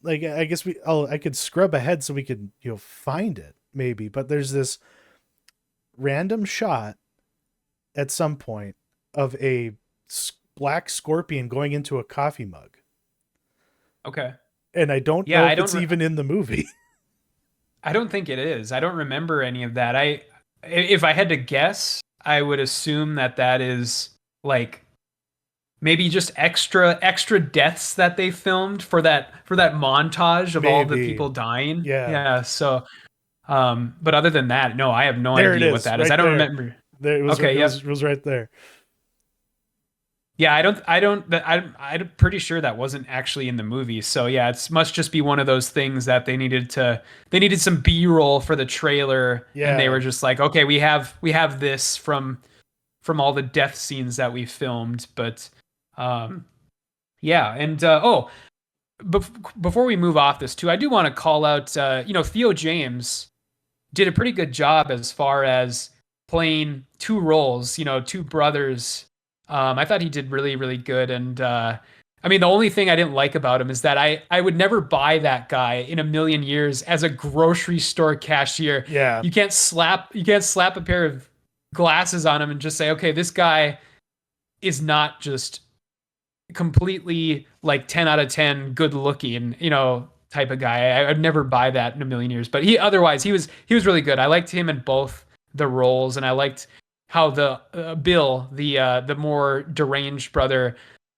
like I guess I could scrub ahead so we could find it maybe, but there's this random shot at some point of a black scorpion going into a coffee mug, Okay. and I don't Yeah, know if it's even in the movie. I don't think it is. I don't remember any of that. If I had to guess, I would assume that that is like maybe just extra deaths that they filmed for that montage of all the Maybe. people dying. Yeah. Yeah. So, but other than that, no, I have no There it idea what is, that is. right I don't there. remember. There it was. Okay. Yep. It was right there. Yeah, I'm pretty sure that wasn't actually in the movie. So yeah, it must just be one of those things that they needed some B-roll for the trailer, and they Yeah. were just like, okay, we have this from all the death scenes that we filmed. But um, yeah, and before we move off this too, I do want to call out, Theo James did a pretty good job as far as playing two roles, two brothers. I thought he did really, really good. And I mean, the only thing I didn't like about him is that I would never buy that guy in a million years as a grocery store cashier. Yeah. You can't slap a pair of glasses on him and just say, okay, this guy is not just completely like 10 out of 10 good looking, type of guy. I'd never buy that in a million years. But he was really good. I liked him in both the roles, and I liked how the Bill, the more deranged brother,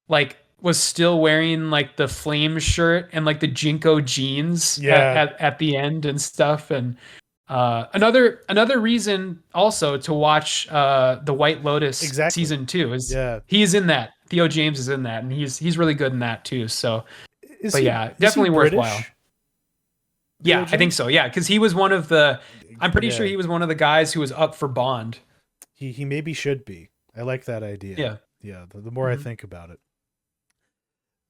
like was still wearing like the flame shirt and like the Jinko jeans Yeah. at the end and stuff. And another reason also to watch the White Lotus Exactly. season 2 is Yeah. he's in that. Theo James is in that, and he's really good in that too. So, Is he definitely worthwhile. British? Yeah, Theo I think James? so. Yeah, because he was one of the. I'm pretty Yeah. sure he was one of the guys who was up for Bond. He maybe should be. I like that idea. Yeah. Yeah. The more I Mhm. think about it.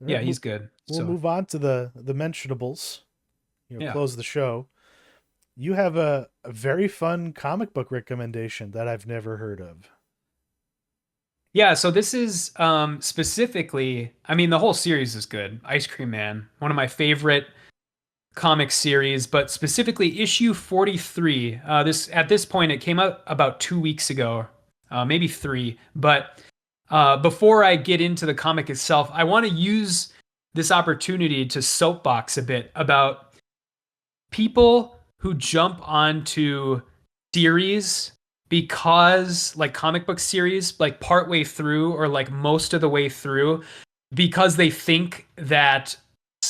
All Yeah, right, he's good. We'll So move on to the mentionables. yeah. Close the show. You have a very fun comic book recommendation that I've never heard of. Yeah, so this is specifically, I mean, the whole series is good. Ice Cream Man, one of my favorite comic series, but specifically issue 43. At this point, it came out about 2 weeks ago, maybe 3. But before I get into the comic itself, I want to use this opportunity to soapbox a bit about people who jump onto series because like comic book series like partway through or like most of the way through because they think that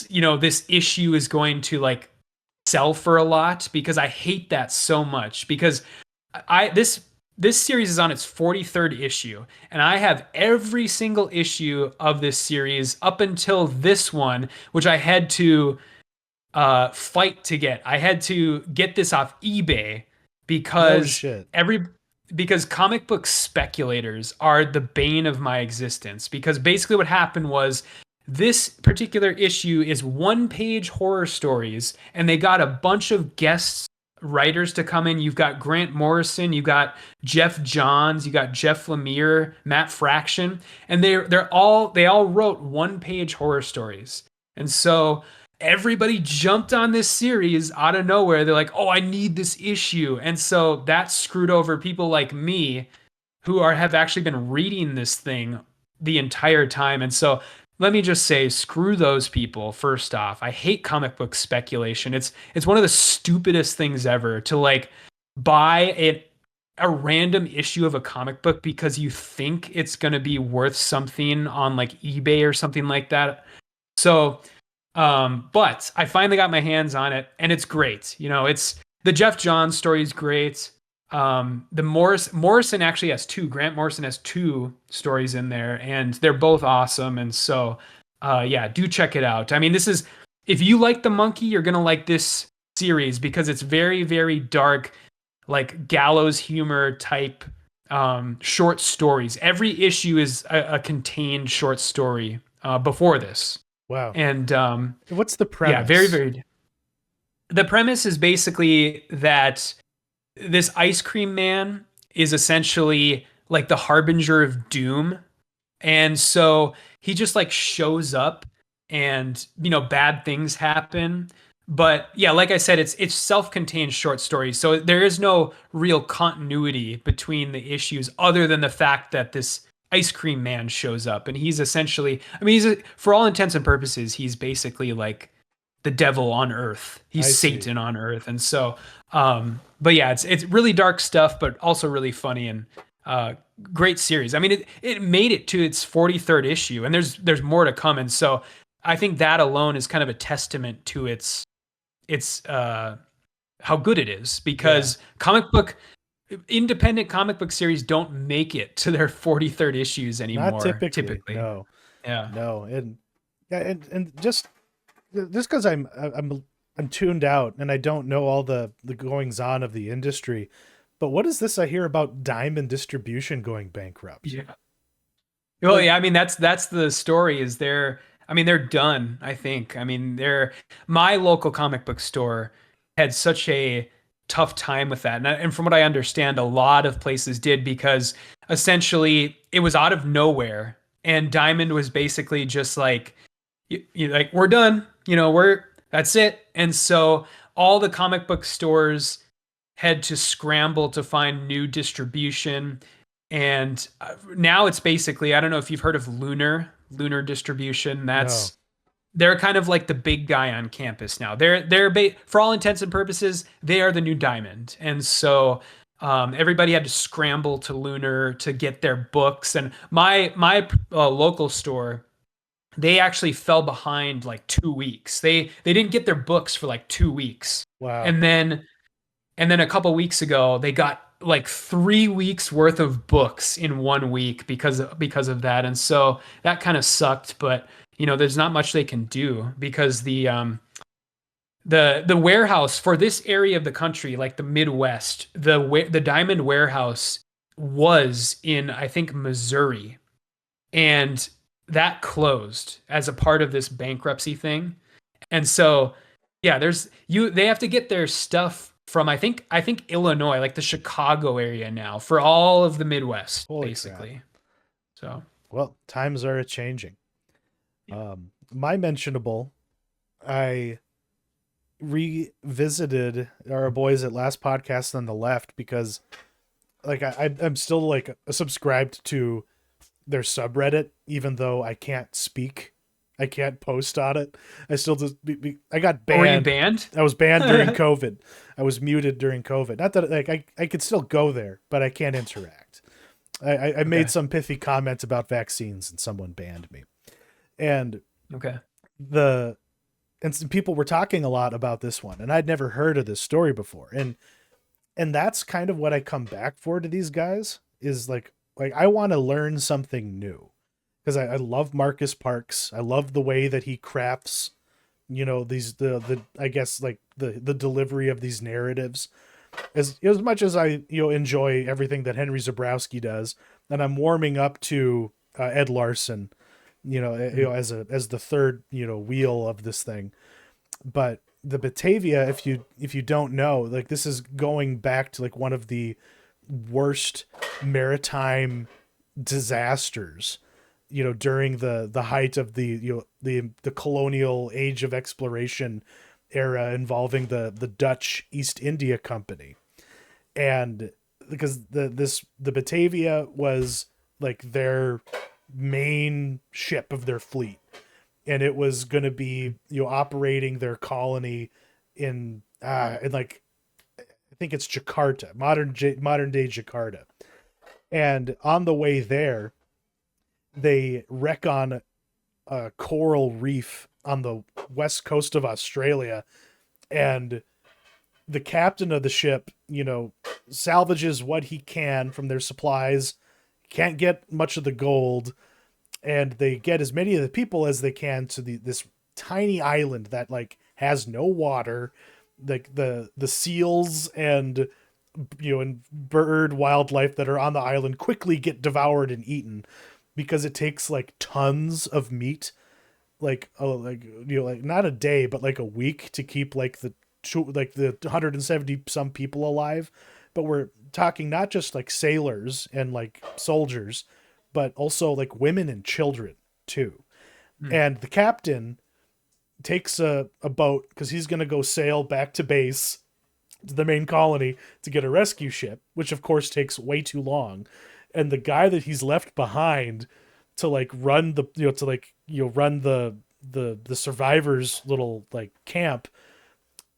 this issue is going to like sell for a lot, because I hate that so much. Because this series is on its 43rd issue, and I have every single issue of this series up until this one, which I had to fight to get. I had to get this off eBay No because shit. because comic book speculators are the bane of my existence. Because basically what happened was this particular issue is one-page horror stories, and they got a bunch of guest writers to come in. You've got Grant Morrison, you got Jeff Johns, you got Jeff Lemire, Matt Fraction, and they all wrote one-page horror stories. And so everybody jumped on this series out of nowhere. They're like, "Oh, I need this issue." And so that screwed over people like me who have actually been reading this thing the entire time. And so let me just say, screw those people. First off, I hate comic book speculation. It's one of the stupidest things ever to like buy a random issue of a comic book because you think it's going to be worth something on like eBay or something like that. So but I finally got my hands on it, and it's great. It's the Jeff Johns story is great. The Morrison actually has two. Grant Morrison has two stories in there, and they're both awesome. And so, yeah, do check it out. I mean, if you like the monkey, you're gonna like this series because it's very, very dark, like gallows humor type short stories. Every issue is a contained short story before this. Wow. And what's the premise? yeah, very, very. The premise is basically that this ice cream man is essentially like the harbinger of doom. And so he just like shows up and bad things happen. But yeah, like I said, it's self-contained short stories, so there is no real continuity between the issues other than the fact that this ice cream man shows up, and he's essentially, I mean, for all intents and purposes, he's basically like the devil on Earth. He's I see. Satan on Earth, and so, but yeah, it's really dark stuff, but also really funny and great series. I mean, it made it to its 43rd issue, and there's more to come, and so I think that alone is kind of a testament to its how good it is, because independent comic book series don't make it to their 43rd issues Not anymore. typically. No. Yeah. No. And yeah, and just because I'm tuned out and I don't know all the goings on of the industry, but what is this I hear about Diamond Distribution going bankrupt? Yeah. Well, yeah, I mean that's the story. Is they're done, I think. I mean, my local comic book store had such a tough time with that. And from what I understand, a lot of places did, because essentially it was out of nowhere, and Diamond was basically just like, like, we're done, that's it. And so all the comic book stores had to scramble to find new distribution. And now it's basically, I don't know if you've heard of Lunar Distribution. No. They're kind of like the big guy on campus now. For all intents and purposes, they are the new Diamond. And so everybody had to scramble to Lunar to get their books. And my local store, they actually fell behind like 2 weeks. They didn't get their books for like 2 weeks. Wow. And then a couple weeks ago, they got like 3 weeks worth of books in 1 week because of that. And so that kind of sucked, but there's not much they can do, because the warehouse for this area of the country, like the Midwest, the Diamond warehouse was in, I think, Missouri, and that closed as a part of this bankruptcy thing. And so, yeah, they have to get their stuff from, I think Illinois, like the Chicago area now, for all of the Midwest. Holy basically. crap. So, well, times are a changing. My mentionable, I revisited our boys at Last Podcast on the Left, because like I'm still like subscribed to their subreddit, even though I can't speak. I can't post on it. I still just I got banned. were you banned? I was banned during COVID. I was muted during COVID. Not that like I could still go there, but I can't interact. I made some pithy comments about vaccines and someone banned me. And Okay. some people were talking a lot about this one, and I'd never heard of this story before. And that's kind of what I come back for to these guys, is like I want to learn something new, because I love Marcus Parks. I love the way that he crafts, these the I guess like the delivery of these narratives. As much as I enjoy everything that Henry Zabrowski does, and I'm warming up to Ed Larson, as the third wheel of this thing. But the Batavia, if you don't know, like, this is going back to like one of the worst maritime disasters during the height of the the colonial age of exploration era, involving the Dutch East India Company. And because the Batavia was like their main ship of their fleet, and it was going to be operating their colony in like, I think it's Jakarta, modern day Jakarta. And on the way there, they wreck on a coral reef on the west coast of Australia, and the captain of the ship, salvages what he can from their supplies. Can't get much of the gold, and they get as many of the people as they can to this tiny island that like has no water. Like the seals and and bird wildlife that are on the island quickly get devoured and eaten, because it takes like tons of meat, like like not a day but like a week, to keep like the 170 some people alive. But we're talking not just like sailors and like soldiers, but also like women and children too. And the captain takes a boat because he's going to go sail back to base, to the main colony, to get a rescue ship, which of course takes way too long. And the guy that he's left behind to like run the run the survivors little like camp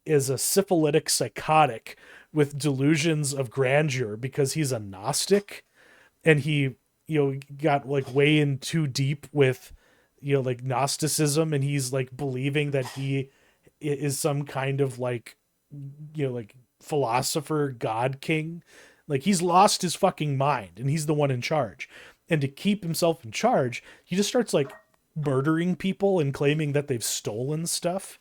is a syphilitic psychotic with delusions of grandeur because he's a Gnostic, and he got like way in too deep with like Gnosticism, and he's like believing that he is some kind of like like philosopher god king. Like he's lost his fucking mind and he's the one in charge. And to keep himself in charge, he just starts like murdering people and claiming that they've stolen stuff.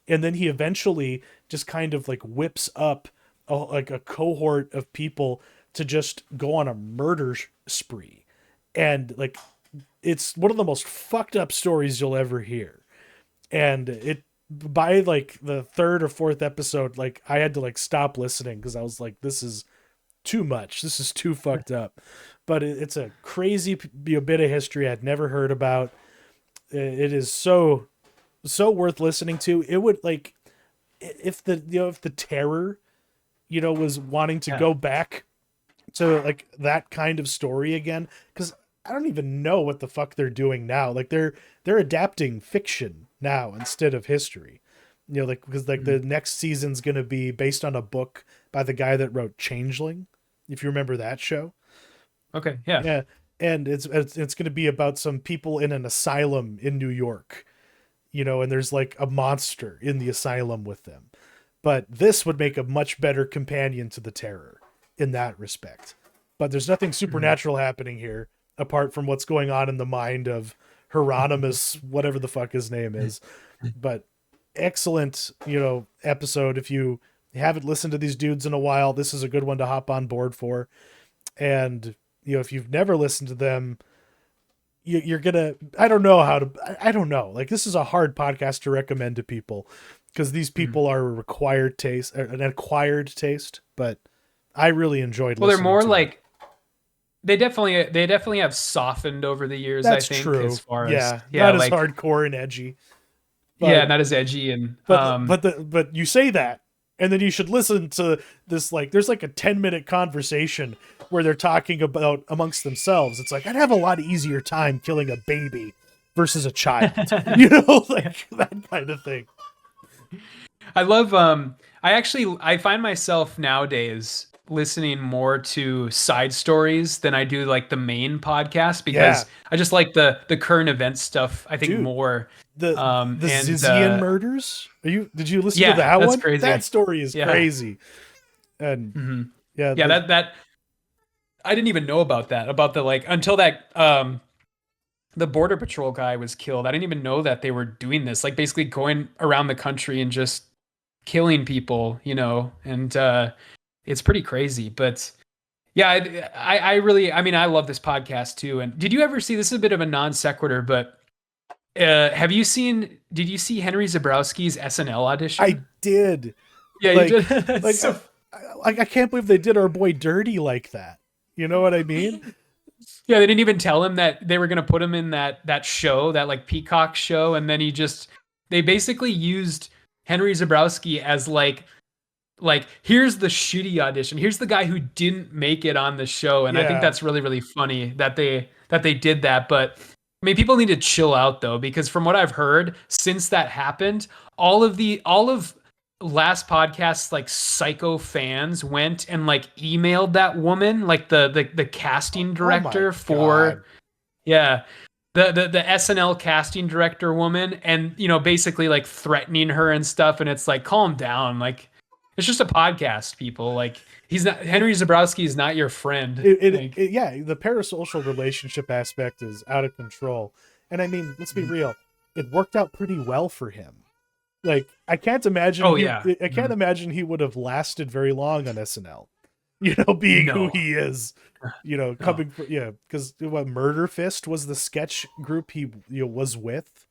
And then he eventually just kind of like whips up like a cohort of people to just go on a murder spree. And like, it's one of the most fucked up stories you'll ever hear. And it, by like the third or fourth episode, like I had to like stop listening because I was like, this is too much. This is too fucked up. But it's a crazy bit of history I'd never heard about. It is so worth listening to. It would like if the Terror, was wanting to go back to like that kind of story again, because I don't even know what the fuck they're doing now. Like they're adapting fiction now instead of history. Like because like the next season's gonna be based on a book by the guy that wrote Changeling, if you remember that show. Okay, yeah. Yeah. And it's going to be about some people in an asylum in New York, and there's like a monster in the asylum with them. But this would make a much better companion to the Terror in that respect. But there's nothing supernatural happening here apart from what's going on in the mind of Hieronymus, whatever the fuck his name is. But excellent, episode. If you haven't listened to these dudes in a while, this is a good one to hop on board for. And if you've never listened to them, you're gonna, I don't know. Like this is a hard podcast to recommend to people because these people are an acquired taste, but I really enjoyed listening. Well, they're more to like they definitely have softened over the years. That's I think true. as far not as as hardcore and edgy. But, not as edgy and but you say that, and then you should listen to this. Like, there's like a 10-minute conversation where they're talking about amongst themselves. It's like, I'd have a lot easier time killing a baby versus a child, like that kind of thing. I love, I find myself nowadays listening more to side stories than I do like the main podcast because I just like the current event stuff. I think more. The Zizian murders. Did you listen to that one? Crazy. That story is crazy. And that I didn't even know about that. About the like until that the border patrol guy was killed. I didn't even know that they were doing this. Like basically going around the country and just killing people, and it's pretty crazy. But yeah, I really, I love this podcast too. And did you ever see, this is a bit of a non sequitur, but did you see Henry Zebrowski's SNL audition? I did. Yeah, you did. I can't believe they did our boy dirty like that. You know what I mean? Yeah, they didn't even tell him that they were going to put him in that show, that like Peacock show. And then they basically used Henry Zebrowski as like, here's the shitty audition. Here's the guy who didn't make it on the show. And I think that's really, really funny that they did that. But people need to chill out though, because from what I've heard since that happened, all of last podcast's like psycho fans went and like emailed that woman, like the casting director for the SNL casting director woman, and basically like threatening her and stuff. And it's like, calm down, like it's just a podcast, people. Like Henry Zebrowski is not your friend. The parasocial relationship aspect is out of control. And I mean, let's be real, it worked out pretty well for him. Like, I can't imagine. I can't imagine he would have lasted very long on SNL. Being who he is. Coming because Murder Fist was the sketch group he was with,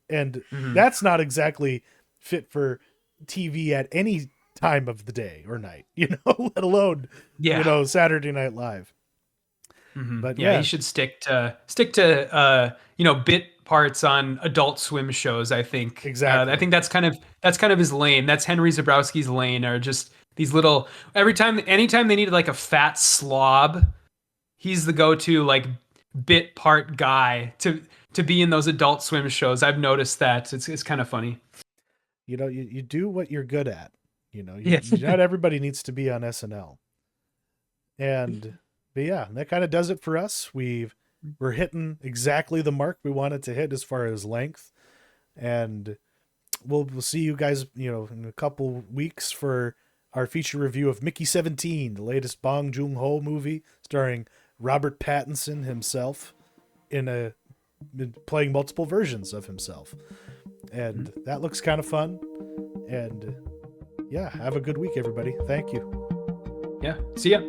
and that's not exactly fit for TV at any time of the day or night. Let alone Saturday Night Live. But he should stick to parts on Adult Swim shows. I think Exactly. I think that's kind of his lane. That's Henry Zabrowski's lane. Are just these little anytime they needed like a fat slob, he's the go-to like bit part guy to be in those Adult Swim shows. I've noticed that it's kind of funny. You know, you do what you're good at. You know, Yeah. not everybody needs to be on SNL. But yeah, that kind of does it for us. We're hitting exactly the mark we wanted to hit as far as length, and we'll see you guys, in a couple weeks for our feature review of Mickey 17, the latest Bong Joon-ho movie starring Robert Pattinson himself in playing multiple versions of himself. And that looks kind of fun. And yeah, have a good week, everybody. Thank you. Yeah. See ya.